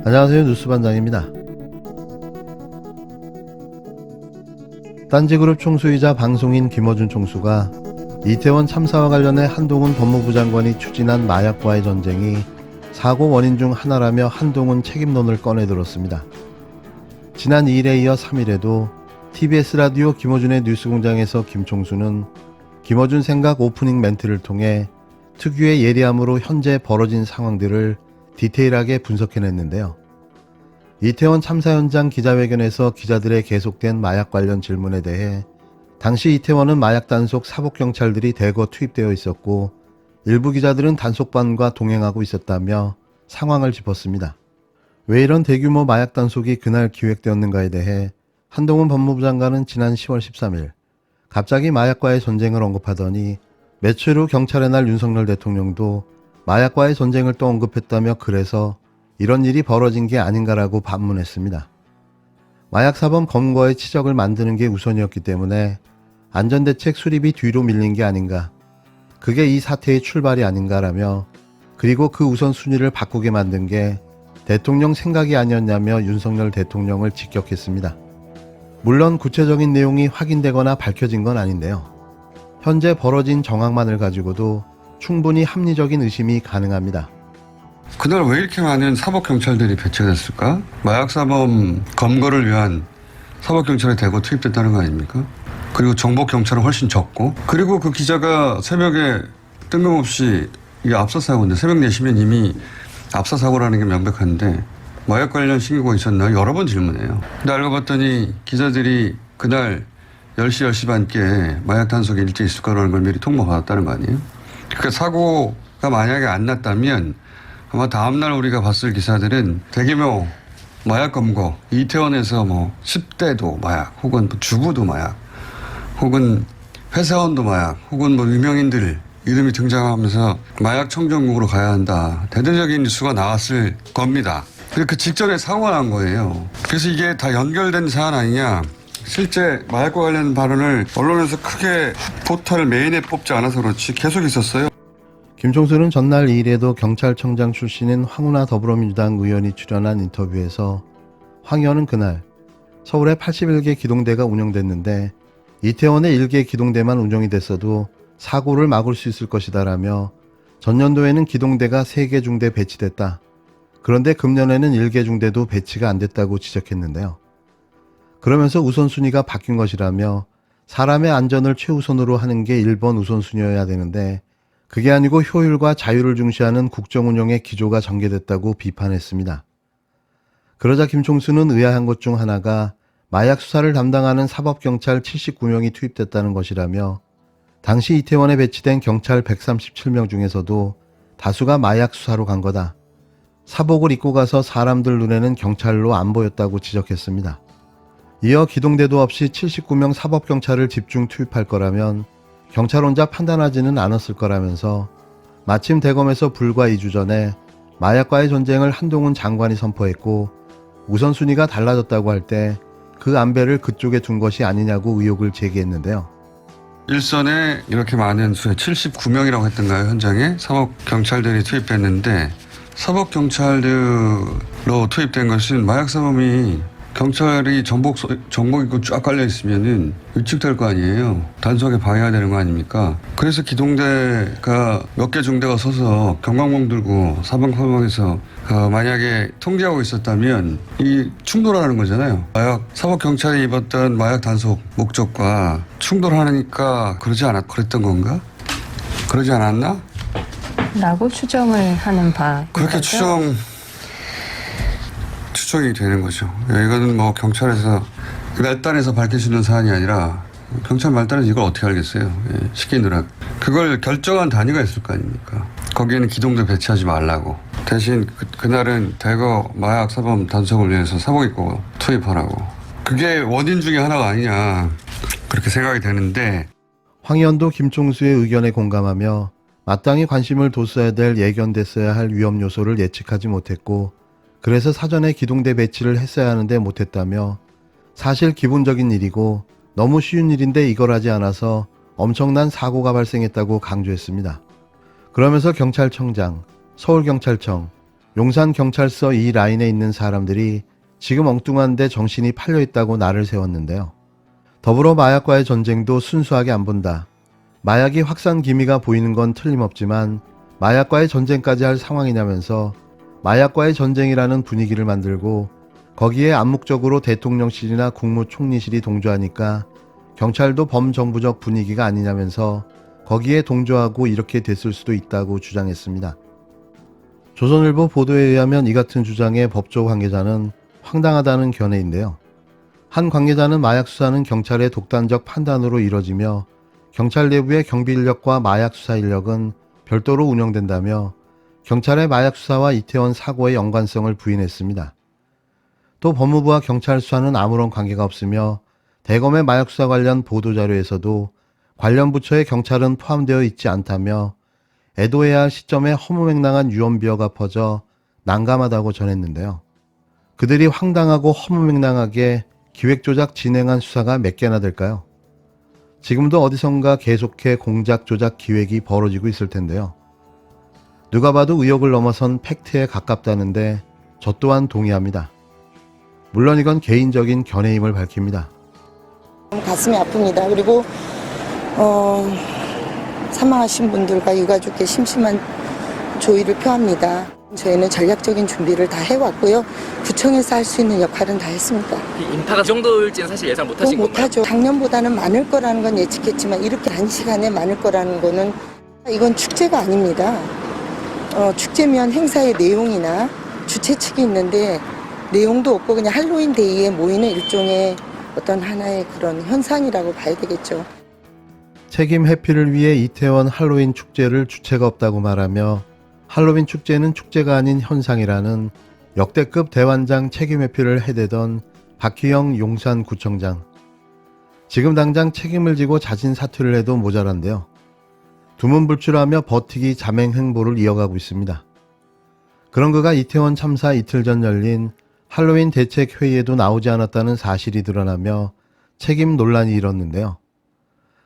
안녕하세요. 뉴스반장입니다. 딴지그룹 총수이자 방송인 김어준 총수가 이태원 참사와 관련해 한동훈 법무부 장관이 추진한 마약과의 전쟁이 사고 원인 중 하나라며 한동훈 책임론을 꺼내들었습니다. 지난 2일에 이어 3일에도 TBS 라디오 김어준의 뉴스공장에서 김 총수는 김어준 생각 오프닝 멘트를 통해 특유의 예리함으로 현재 벌어진 상황들을 디테일하게 분석해냈는데요. 이태원 참사 현장 기자회견에서 기자들의 계속된 마약 관련 질문에 대해 당시 이태원은 마약 단속 사복경찰들이 대거 투입되어 있었고 일부 기자들은 단속반과 동행하고 있었다며 상황을 짚었습니다. 왜 이런 대규모 마약 단속이 그날 기획되었는가에 대해 한동훈 법무부 장관은 지난 10월 13일 갑자기 마약과의 전쟁을 언급하더니 며칠 후 경찰의 날 윤석열 대통령도 마약과의 전쟁을 또 언급했다며 그래서 이런 일이 벌어진 게 아닌가라고 반문했습니다. 마약사범 검거의 치적을 만드는 게 우선이었기 때문에 안전대책 수립이 뒤로 밀린 게 아닌가, 그게 이 사태의 출발이 아닌가라며 그리고 그 우선순위를 바꾸게 만든 게 대통령 생각이 아니었냐며 윤석열 대통령을 직격했습니다. 물론 구체적인 내용이 확인되거나 밝혀진 건 아닌데요. 현재 벌어진 정황만을 가지고도 충분히 합리적인 의심이 가능합니다. 그날 왜 이렇게 많은 사법경찰들이 배치됐을까? 마약사범 검거를 위한 사법경찰이 대거 투입됐다는 거 아닙니까? 그리고 정보경찰은 훨씬 적고, 그리고 그 기자가 새벽에 뜬금없이, 이게 압사사고인데 새벽 4시면 이미 압사사고라는 게 명백한데 마약 관련 신고가 있었나 여러 번 질문해요. 근데 알고 봤더니 기자들이 그날 10시, 10시 반께 마약 단속에 일제 있을 거라는 걸 미리 통보받았다는 거 아니에요? 그러니까 사고가 만약에 안 났다면 아마 다음날 우리가 봤을 기사들은 대규모 마약 검거, 이태원에서 뭐 10대도 마약, 혹은 주부도 마약, 혹은 회사원도 마약, 혹은 뭐 유명인들 이름이 등장하면서 마약 청정국으로 가야 한다. 대대적인 뉴스가 나왔을 겁니다. 그 직전에 사고가 난 거예요. 그래서 이게 다 연결된 사안 아니냐. 실제 마약과 관련 발언을 언론에서 크게 포털 메인에 뽑지 않아서 그렇지 계속 있었어요. 김 총수는 전날 2일에도 경찰청장 출신인 황운하 더불어민주당 의원이 출연한 인터뷰에서 황 의원은 그날 서울에 81개 기동대가 운영됐는데 이태원에 1개 기동대만 운영이 됐어도 사고를 막을 수 있을 것이다라며 전년도에는 기동대가 3개 중대 배치됐다. 그런데 금년에는 1개 중대도 배치가 안 됐다고 지적했는데요. 그러면서 우선순위가 바뀐 것이라며 사람의 안전을 최우선으로 하는 게 1번 우선순위여야 되는데 그게 아니고 효율과 자유를 중시하는 국정운영의 기조가 전개됐다고 비판했습니다. 그러자 김 총수는 의아한 것 중 하나가 마약 수사를 담당하는 사법경찰 79명이 투입됐다는 것이라며 당시 이태원에 배치된 경찰 137명 중에서도 다수가 마약 수사로 간 거다. 사복을 입고 가서 사람들 눈에는 경찰로 안 보였다고 지적했습니다. 이어 기동대도 없이 79명 사법경찰을 집중 투입할 거라면 경찰 혼자 판단하지는 않았을 거라면서 마침 대검에서 불과 2주 전에 마약과의 전쟁을 한동훈 장관이 선포했고 우선순위가 달라졌다고 할 때 그 안배를 그쪽에 둔 것이 아니냐고 의혹을 제기했는데요. 일선에 이렇게 많은 수의 79명이라고 했던가요? 현장에 사법경찰들이 투입됐는데 사법경찰들로 투입된 것은 마약사범이 경찰이 정복 입고 쫙 깔려 있으면은 위축될 거 아니에요. 단속에 방해가 되는 거 아닙니까? 그래서 기동대가 몇 개 중대가 서서 경광봉 들고 사방팔방에서 만약에 통제하고 있었다면 이 충돌하는 거잖아요. 마약 사법경찰이 입었던 마약 단속 목적과 충돌하니까 그랬던 건가? 그러지 않았나? 라고 추정을 하는 바. 그렇게 추정이 되는 거죠. 이거는 뭐 경찰에서 말단에서 밝혀주는 사안이 아니라 경찰 말단에서 이걸 어떻게 알겠어요. 시키느라. 그걸 결정한 단위가 있을 거 아닙니까. 거기에는 기동대 배치하지 말라고. 대신 그날은 대거 마약 사범 단속을 위해서 사복 입고 투입하라고. 그게 원인 중에 하나가 아니냐 그렇게 생각이 되는데 황 의원도 김 총수의 의견에 공감하며 마땅히 관심을 뒀어야 될 예견됐어야 할 위험 요소를 예측하지 못했고 그래서 사전에 기동대 배치를 했어야 하는데 못했다며 사실 기본적인 일이고 너무 쉬운 일인데 이걸 하지 않아서 엄청난 사고가 발생했다고 강조했습니다. 그러면서 경찰청장, 서울경찰청, 용산경찰서 이 라인에 있는 사람들이 지금 엉뚱한데 정신이 팔려있다고 날을 세웠는데요. 더불어 마약과의 전쟁도 순수하게 안 본다. 마약이 확산 기미가 보이는 건 틀림없지만 마약과의 전쟁까지 할 상황이냐면서 마약과의 전쟁이라는 분위기를 만들고 거기에 암묵적으로 대통령실이나 국무총리실이 동조하니까 경찰도 범정부적 분위기가 아니냐면서 거기에 동조하고 이렇게 됐을 수도 있다고 주장했습니다. 조선일보 보도에 의하면 이 같은 주장의 법조 관계자는 황당하다는 견해인데요. 한 관계자는 마약 수사는 경찰의 독단적 판단으로 이뤄지며 경찰 내부의 경비 인력과 마약 수사 인력은 별도로 운영된다며 경찰의 마약 수사와 이태원 사고의 연관성을 부인했습니다. 또 법무부와 경찰 수사는 아무런 관계가 없으며 대검의 마약 수사 관련 보도자료에서도 관련 부처의 경찰은 포함되어 있지 않다며 애도해야 할 시점에 허무맹랑한 유언비어가 퍼져 난감하다고 전했는데요. 그들이 황당하고 허무맹랑하게 기획조작 진행한 수사가 몇 개나 될까요? 지금도 어디선가 계속해 공작 조작 기획이 벌어지고 있을 텐데요. 누가 봐도 의혹을 넘어선 팩트에 가깝다는데 저 또한 동의합니다. 물론 이건 개인적인 견해임을 밝힙니다. 가슴이 아픕니다. 그리고 사망하신 분들과 유가족께 심심한 조의를 표합니다. 저희는 전략적인 준비를 다 해왔고요. 구청에서 할 수 있는 역할은 다 했습니다. 인파가 이 정도일지는 사실 예상 못하신 건가요? 못하죠. 작년보다는 많을 거라는 건 예측했지만 이렇게 단시간에 많을 거라는 거는 이건 축제가 아닙니다. 축제면 행사의 내용이나 주최 측이 있는데 내용도 없고 그냥 할로윈 데이에 모이는 일종의 어떤 하나의 그런 현상이라고 봐야 되겠죠. 책임 회피를 위해 이태원 할로윈 축제를 주체가 없다고 말하며 할로윈 축제는 축제가 아닌 현상이라는 역대급 대환장 책임 회피를 해대던 박희영 용산구청장. 지금 당장 책임을 지고 자진 사퇴를 해도 모자란데요. 두문불출하며 버티기 자맹 행보를 이어가고 있습니다. 그런 그가 이태원 참사 이틀 전 열린 할로윈 대책 회의에도 나오지 않았다는 사실이 드러나며 책임 논란이 일었는데요.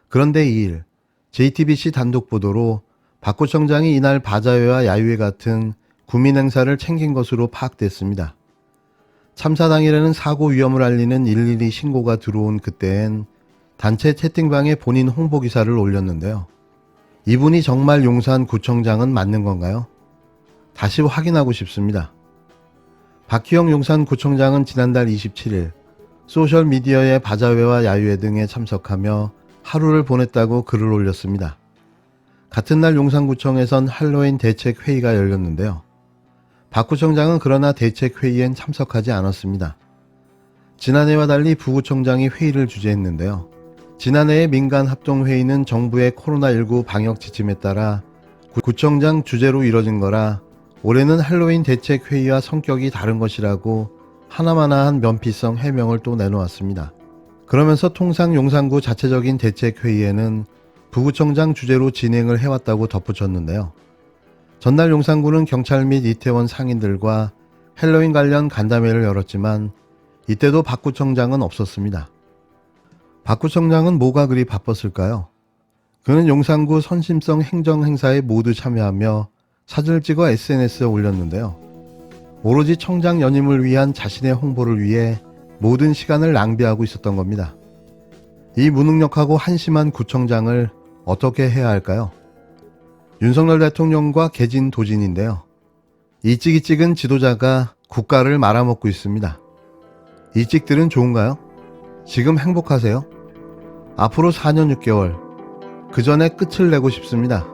그런데 2일 JTBC 단독 보도로 박 구청장이 이날 바자회와 야유회 같은 구민 행사를 챙긴 것으로 파악됐습니다. 참사 당일에는 사고 위험을 알리는 112 신고가 들어온 그때엔 단체 채팅방에 본인 홍보 기사를 올렸는데요. 이분이 정말 용산구청장은 맞는 건가요? 다시 확인하고 싶습니다. 박희영 용산구청장은 지난달 27일 소셜미디어의 바자회와 야유회 등에 참석하며 하루를 보냈다고 글을 올렸습니다. 같은 날 용산구청에선 할로윈 대책회의가 열렸는데요. 박 구청장은 그러나 대책회의엔 참석하지 않았습니다. 지난해와 달리 부구청장이 회의를 주재했는데요. 지난해의 민간합동회의는 정부의 코로나19 방역 지침에 따라 구청장 주재로 이뤄진 거라 올해는 할로윈 대책회의와 성격이 다른 것이라고 하나마나한 면피성 해명을 또 내놓았습니다. 그러면서 통상 용산구 자체적인 대책회의에는 부구청장 주재로 진행을 해왔다고 덧붙였는데요. 전날 용산구는 경찰 및 이태원 상인들과 할로윈 관련 간담회를 열었지만 이때도 박 구청장은 없었습니다. 박 구청장은 뭐가 그리 바빴을까요? 그는 용산구 선심성 행정 행사에 모두 참여하며 사진을 찍어 SNS에 올렸는데요. 오로지 청장 연임을 위한 자신의 홍보를 위해 모든 시간을 낭비하고 있었던 겁니다. 이 무능력하고 한심한 구청장을 어떻게 해야 할까요? 윤석열 대통령과 개진 도진인데요. 이 찍이 찍은 지도자가 국가를 말아먹고 있습니다. 이 찍들은 좋은가요? 지금 행복하세요? 앞으로 4년 6개월, 그 전에 끝을 내고 싶습니다.